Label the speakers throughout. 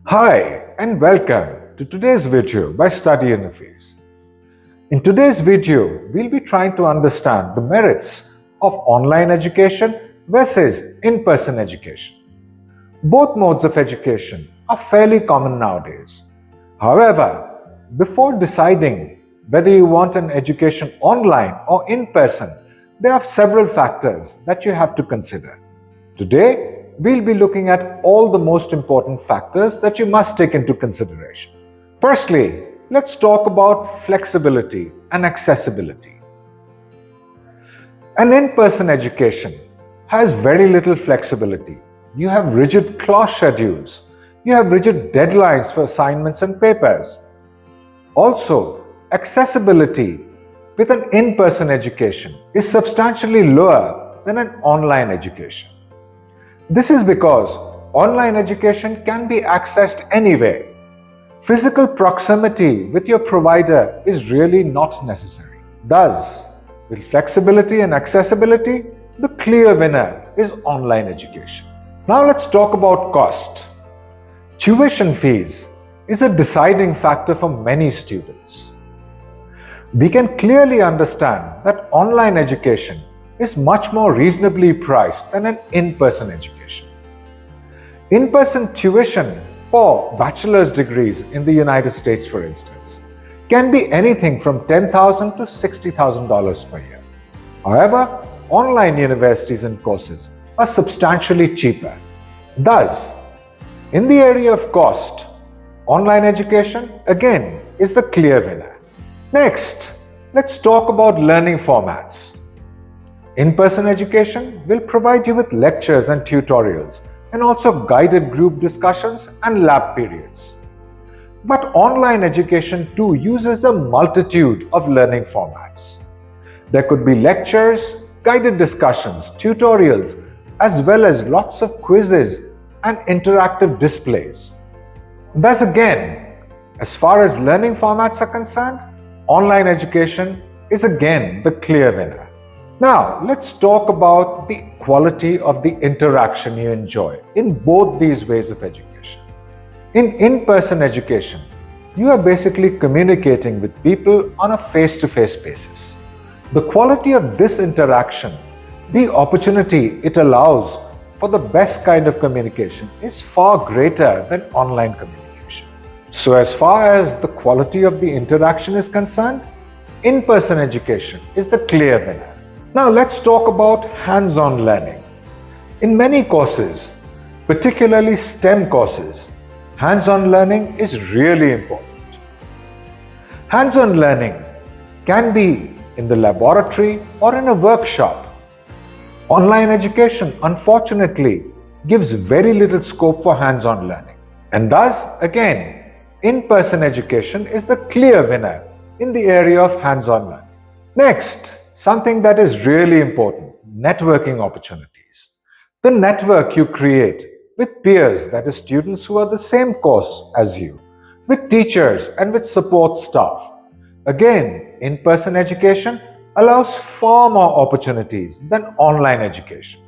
Speaker 1: Hi and welcome to today's video by Study Interface. In today's video, we'll be trying to understand the merits of online education versus in-person education. Both modes of education are fairly common nowadays. However, before deciding whether you want an education online or in person, there are several factors that you have to consider. Today, we'll be looking at all the most important factors that you must take into consideration. Firstly, let's talk about flexibility and accessibility. An in-person education has very little flexibility. You have rigid class schedules. You have rigid deadlines for assignments and papers. Also, accessibility with an in-person education is substantially lower than an online education. This is because online education can be accessed anywhere. Physical proximity with your provider is really not necessary. Thus, with flexibility and accessibility, the clear winner is online education. Now let's talk about cost. Tuition fees is a deciding factor for many students. We can clearly understand that online education is much more reasonably priced than an in-person education. In-person tuition for bachelor's degrees in the United States, for instance, can be anything from $10,000 to $60,000 per year. However, online universities and courses are substantially cheaper. Thus, in the area of cost, online education again is the clear winner. Next, let's talk about learning formats. In-person education will provide you with lectures and tutorials and also guided group discussions and lab periods. But online education too uses a multitude of learning formats. There could be lectures, guided discussions, tutorials, as well as lots of quizzes and interactive displays. Thus again, as far as learning formats are concerned, online education is again the clear winner. Now, let's talk about the quality of the interaction you enjoy in both these ways of education. In in-person education, you are basically communicating with people on a face-to-face basis. The quality of this interaction, the opportunity it allows for the best kind of communication is far greater than online communication. So as far as the quality of the interaction is concerned, in-person education is the clear winner. Now let's talk about hands-on learning. In many courses, particularly STEM courses, hands-on learning is really important. Hands-on learning can be in the laboratory or in a workshop. Online education, unfortunately, gives very little scope for hands-on learning. And thus, again, in-person education is the clear winner in the area of hands-on learning. Next, something that is really important, networking opportunities. The network you create with peers, that is students who are the same course as you, with teachers and with support staff. Again, in-person education allows far more opportunities than online education.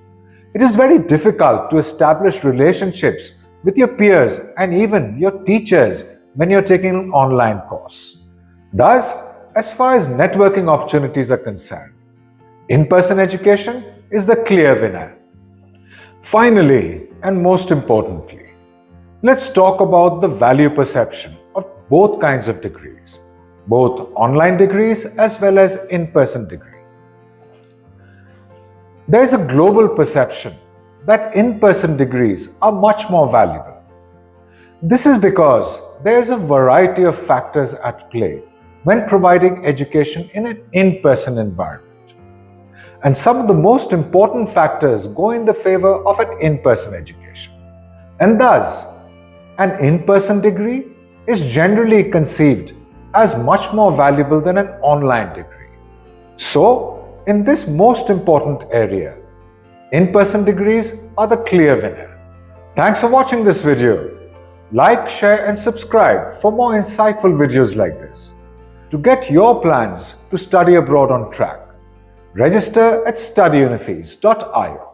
Speaker 1: It is very difficult to establish relationships with your peers and even your teachers when you're taking an online course. Thus, as far as networking opportunities are concerned, in-person education is the clear winner. Finally, and most importantly, let's talk about the value perception of both kinds of degrees, both online degrees as well as in-person degree. There is a global perception that in-person degrees are much more valuable. This is because there is a variety of factors at play when providing education in an in-person environment. And some of the most important factors go in the favor of an in-person education. And thus, an in-person degree is generally conceived as much more valuable than an online degree. So, in this most important area, in-person degrees are the clear winner. Thanks for watching this video. Like, share and subscribe for more insightful videos like this. To get your plans to study abroad on track, register at studyuniface.io.